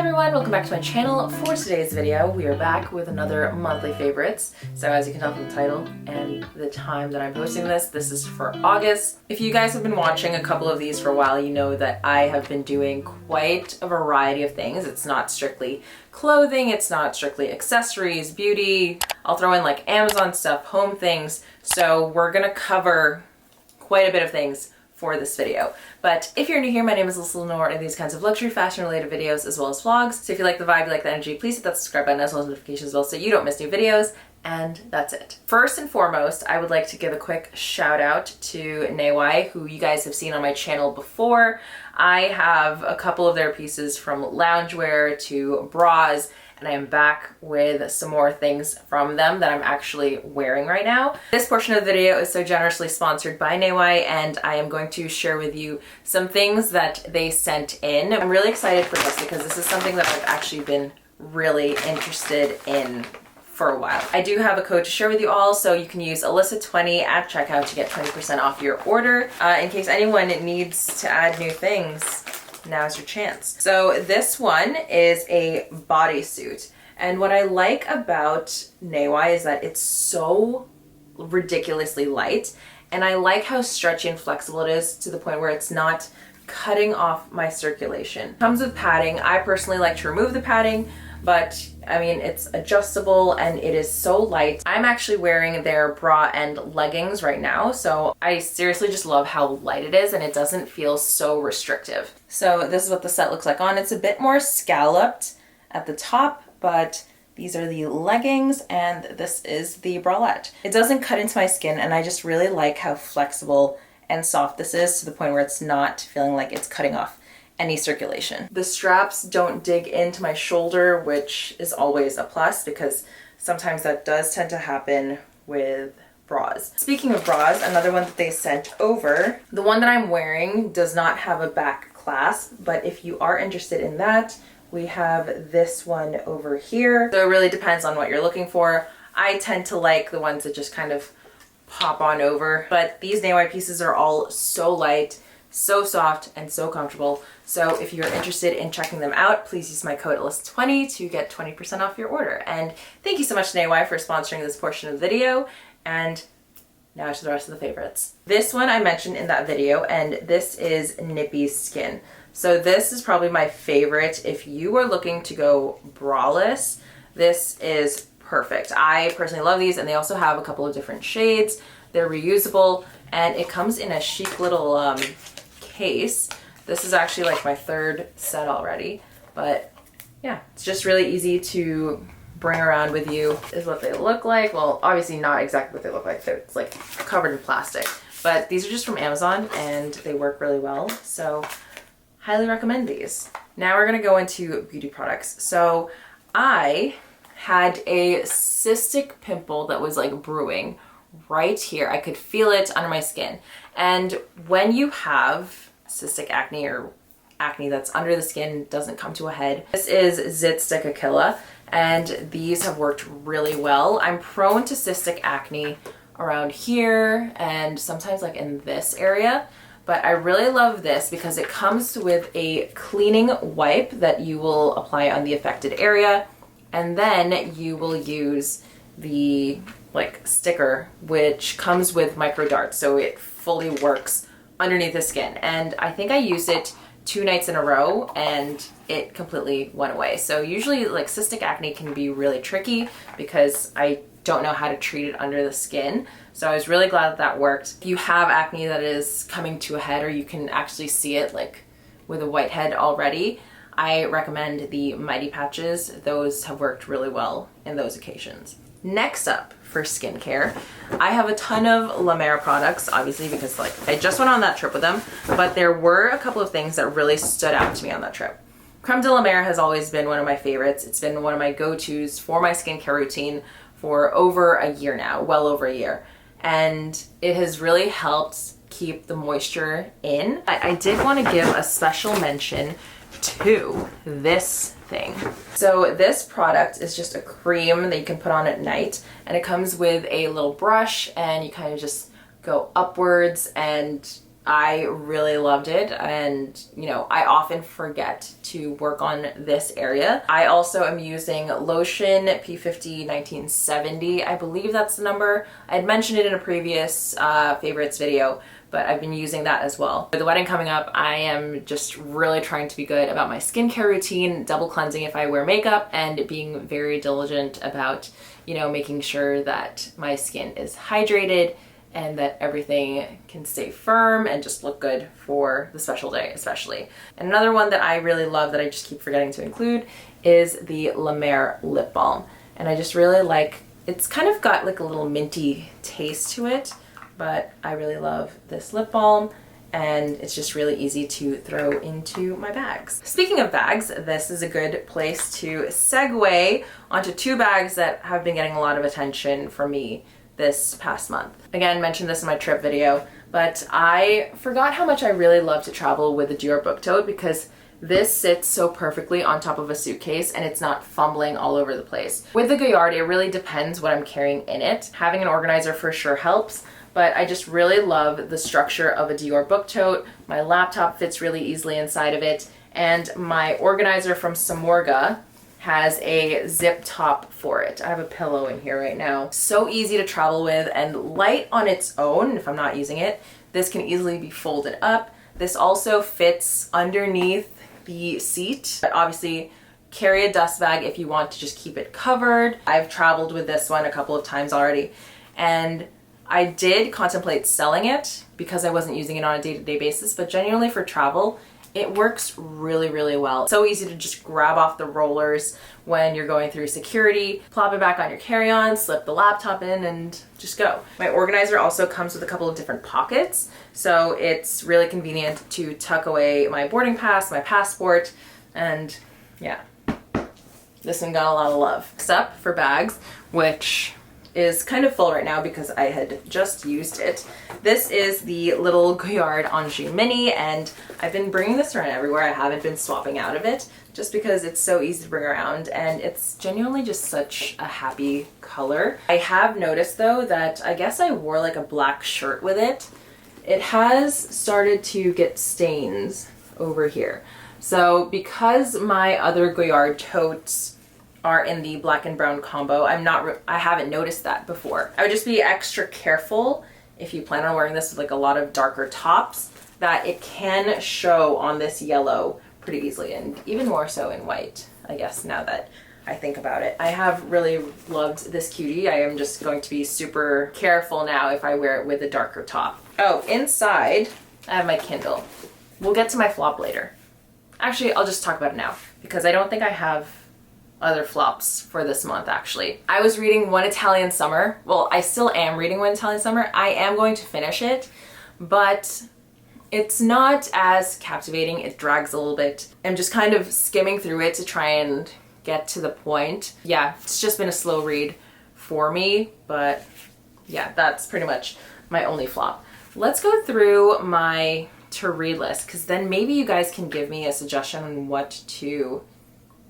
everyone, welcome back to my channel. For today's video, we are back with another monthly favorites. So as you can tell from the title and the time that I'm posting this is for August. If you guys have been watching a couple of these for a while, you know that I have been doing quite a variety of things. It's not strictly clothing, it's not strictly accessories, beauty. I'll throw in like Amazon stuff, home things. So we're gonna cover quite a bit of things for this video. But if you're new here, my name is Alyssa Lenore, and these kinds of luxury fashion related videos as well as vlogs. So if you like the vibe, you like the energy, please hit that subscribe button as well as notifications as well so you don't miss new videos. And that's it. First and foremost, I would like to give a quick shout out to Neiwai, who you guys have seen on my channel before. I have a couple of their pieces from loungewear to bras, and I am back with some more things from them that I'm actually wearing right now. This portion of the video is so generously sponsored by Neiwai, and I am going to share with you some things that they sent in. I'm really excited for this because this is something that I've actually been really interested in for a while. I do have a code to share with you all, so you can use Alyssa20 at checkout to get 20% off your order. In case anyone needs to add new things, now's your chance. So this one is a bodysuit. And what I like about Neiwai is that it's so ridiculously light. And I like how stretchy and flexible it is to the point where it's not cutting off my circulation. It comes with padding. I personally like to remove the padding, but I mean, it's adjustable and it is so light. I'm actually wearing their bra and leggings right now, so I seriously just love how light it is and it doesn't feel so restrictive. So this is what the set looks like on. It's a bit more scalloped at the top, but these are the leggings and this is the bralette. It doesn't cut into my skin, and I just really like how flexible and soft this is to the point where it's not feeling like it's cutting off any circulation. The straps don't dig into my shoulder, which is always a plus because sometimes that does tend to happen with bras. Speaking of bras, another one that they sent over, the one that I'm wearing does not have a back clasp, but if you are interested in that, we have this one over here. So it really depends on what you're looking for. I tend to like the ones that just kind of pop on over, but these Neiwai pieces are all so light, so soft, and so comfortable. So if you're interested in checking them out, please use my code Alyssa20 to get 20% off your order. And thank you so much, Neiwai, for sponsoring this portion of the video. And now to the rest of the favorites. This one I mentioned in that video, and this is Nippy's Skin. So this is probably my favorite. If you are looking to go braless, this is perfect. I personally love these, and they also have a couple of different shades. They're reusable, and it comes in a chic little case. This is actually like my third set already, but yeah, it's just really easy to bring around with you. This is what they look like. Well, obviously not exactly what they look like. It's like covered in plastic, but these are just from Amazon and they work really well. So highly recommend these. Now we're gonna go into beauty products. So I had a cystic pimple that was like brewing right here. I could feel it under my skin. And when you have cystic acne or acne that's under the skin, doesn't come to a head, this is Zit Stick-A-Killa, and these have worked really well. I'm prone to cystic acne around here and sometimes like in this area, but I really love this because it comes with a cleaning wipe that you will apply on the affected area, and then you will use the like sticker which comes with micro darts, so it fully works underneath the skin. And I think I used it 2 nights in a row and it completely went away. So usually like cystic acne can be really tricky because I don't know how to treat it under the skin. So I was really glad that that worked. If you have acne that is coming to a head, or you can actually see it like with a white head already, I recommend the Mighty Patches. Those have worked really well in those occasions. Next up for skincare, I have a ton of La Mer products, obviously because like I just went on that trip with them, but there were a couple of things that really stood out to me on that trip. Creme de la Mer has always been one of my favorites. It's been one of my go-tos for my skincare routine for over a year now, well over a year. And it has really helped keep the moisture in. I did want to give a special mention to this thing. So this product is just a cream that you can put on at night, and it comes with a little brush, and you kind of just go upwards and I really loved it, and you know, I often forget to work on this area. I also am using lotion P50 1970. I believe that's the number. I had mentioned it in a previous favorites video, but I've been using that as well. For the wedding coming up, I am just really trying to be good about my skincare routine, double cleansing if I wear makeup, and being very diligent about, you know, making sure that my skin is hydrated and that everything can stay firm and just look good for the special day especially. And another one that I really love that I just keep forgetting to include is the La Mer lip balm. And I just really like, it's kind of got like a little minty taste to it, but I really love this lip balm, and it's just really easy to throw into my bags. Speaking of bags, this is a good place to segue onto two bags that have been getting a lot of attention from me this past month. Again, mentioned this in my trip video, but I forgot how much I really love to travel with the Goyard book tote, because this sits so perfectly on top of a suitcase and it's not fumbling all over the place. With the Goyard, it really depends what I'm carrying in it. Having an organizer for sure helps, but I just really love the structure of a Goyard book tote. My laptop fits really easily inside of it, and my organizer from Samorga has a zip top for it. I have a pillow in here right now. So easy to travel with and light on its own if I'm not using it. This can easily be folded up. This also fits underneath the seat, but obviously carry a dust bag if you want to just keep it covered. I've traveled with this one a couple of times already, and I did contemplate selling it because I wasn't using it on a day-to-day basis, but genuinely for travel, it works really, really well. So easy to just grab off the rollers when you're going through security, plop it back on your carry-on, slip the laptop in, and just go. My organizer also comes with a couple of different pockets, so it's really convenient to tuck away my boarding pass, my passport, and yeah, this one got a lot of love. Next up for bags, which is kind of full right now because I had just used it. This is the little Goyard Anjou Mini, and I've been bringing this around everywhere. I haven't been swapping out of it just because it's so easy to bring around, and it's genuinely just such a happy color. I have noticed though that I guess I wore like a black shirt with it. It has started to get stains over here. So because my other Goyard totes are in the black and brown combo, I haven't noticed that before. I would just be extra careful if you plan on wearing this with like a lot of darker tops, that it can show on this yellow pretty easily, and even more so in white, I guess, now that I think about it. I have really loved this cutie. I am just going to be super careful now if I wear it with a darker top. Oh, inside I have my Kindle. We'll get to my flop later. Actually, I'll just talk about it now because I don't think I have other flops for this month actually. I was reading One Italian Summer. Well, I still am reading One Italian Summer. I am going to finish it, but it's not as captivating. It drags a little bit. I'm just kind of skimming through it to try and get to the point. Yeah, it's just been a slow read for me, but yeah, that's pretty much my only flop. Let's go through my to read list, because then maybe you guys can give me a suggestion on what to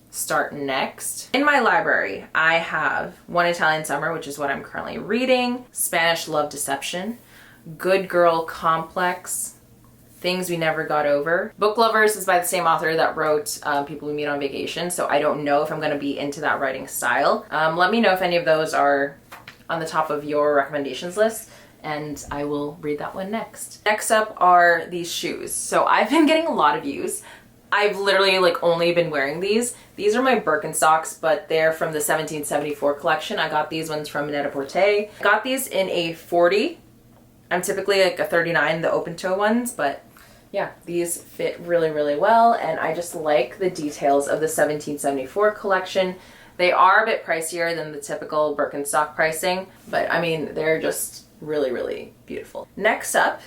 start next. In my library, I have One Italian Summer, which is what I'm currently reading, Spanish Love Deception, Good Girl Complex, Things We Never Got Over. Book Lovers is by the same author that wrote People We Meet on Vacation, so I don't know if I'm going to be into that writing style. Let me know if any of those are on the top of your recommendations list, and I will read that one next. Next up are these shoes. So I've been getting a lot of views. I've literally like only been wearing these. These are my Birkenstocks, but they're from the 1774 collection. I got these ones from Net-a-Porter. I got these in a 40. I'm typically like a 39, the open toe ones, but yeah, these fit really, really well. And I just like the details of the 1774 collection. They are a bit pricier than the typical Birkenstock pricing, but I mean, they're just really, really beautiful. Next up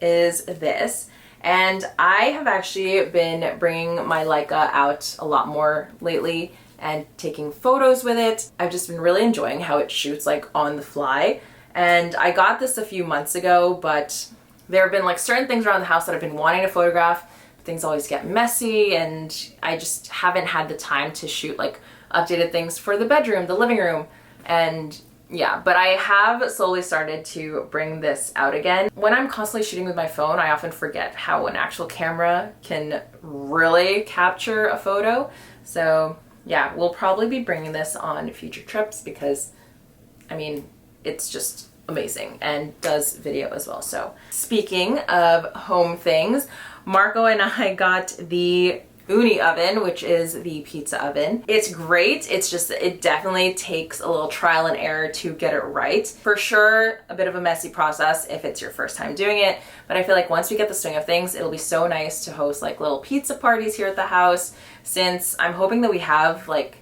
is this. And I have actually been bringing my Leica out a lot more lately and taking photos with it. I've just been really enjoying how it shoots like on the fly. And I got this a few months ago, but there have been like certain things around the house that I've been wanting to photograph. Things always get messy, and I just haven't had the time to shoot like updated things for the bedroom, the living room, and yeah, but I have slowly started to bring this out again. When I'm constantly shooting with my phone, I often forget how an actual camera can really capture a photo. So yeah, we'll probably be bringing this on future trips because, I mean, it's just amazing and does video as well. So speaking of home things, Marco and I got the Uni oven, which is the pizza oven. It's great. It's just, it definitely takes a little trial and error to get it right. For sure, a bit of a messy process if it's your first time doing it, but I feel like once we get the swing of things, it'll be so nice to host like little pizza parties here at the house, since I'm hoping that we have like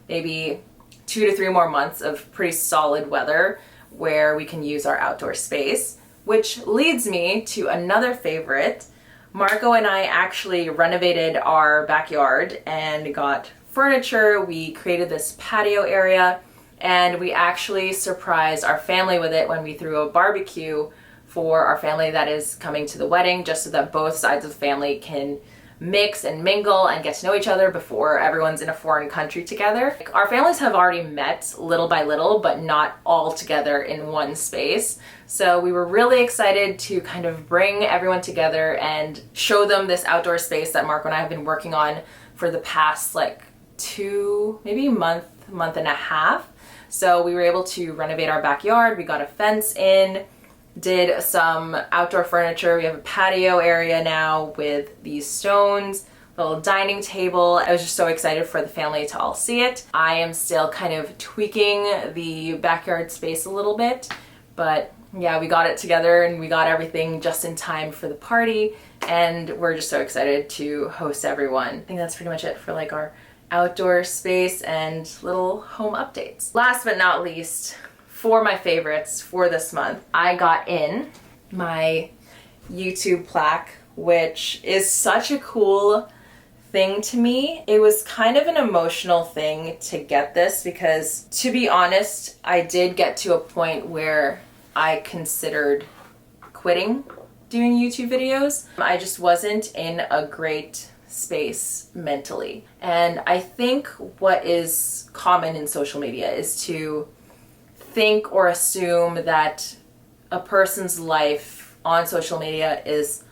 maybe 2 to 3 more months of pretty solid weather where we can use our outdoor space, which leads me to another favorite. Marco and I actually renovated our backyard and got furniture. We created this patio area and we actually surprised our family with it when we threw a barbecue for our family that is coming to the wedding, just so that both sides of the family can mix and mingle and get to know each other before everyone's in a foreign country together. Our families have already met little by little, but not all together in one space. So we were really excited to kind of bring everyone together and show them this outdoor space that Marco and I have been working on for the past like 2, maybe month and a half. So we were able to renovate our backyard. We got a fence in, did some outdoor furniture. We have a patio area now with these stones, a little dining table. I was just so excited for the family to all see it. I am still kind of tweaking the backyard space a little bit, but yeah, we got it together and we got everything just in time for the party, and we're just so excited to host everyone. I think that's pretty much it for like our outdoor space and little home updates. Last but not least, for my favorites for this month, I got in my YouTube plaque, which is such a cool thing to me. It was kind of an emotional thing to get this because, to be honest, I did get to a point where I considered quitting doing YouTube videos. I just wasn't in a great space mentally. And I think what is common in social media is to think or assume that a person's life on social media is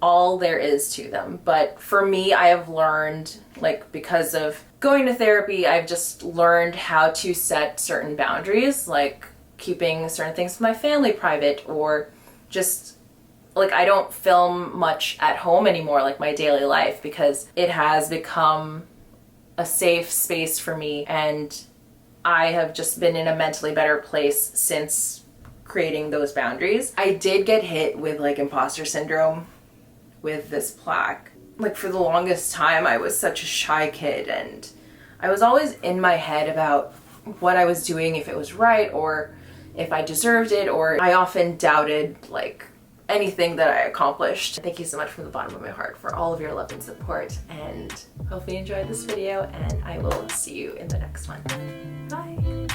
all there is to them. But for me, I have learned, like, because of going to therapy, I've just learned how to set certain boundaries, like keeping certain things with my family private, or just like, I don't film much at home anymore, like my daily life, because it has become a safe space for me, and I have just been in a mentally better place since creating those boundaries. I did get hit with like imposter syndrome with this plaque. Like, for the longest time, I was such a shy kid, and I was always in my head about what I was doing, if it was right, or if I deserved it, or I often doubted like anything that I accomplished. Thank you so much from the bottom of my heart for all of your love and support, and hopefully you enjoyed this video, and I will see you in the next one. Bye!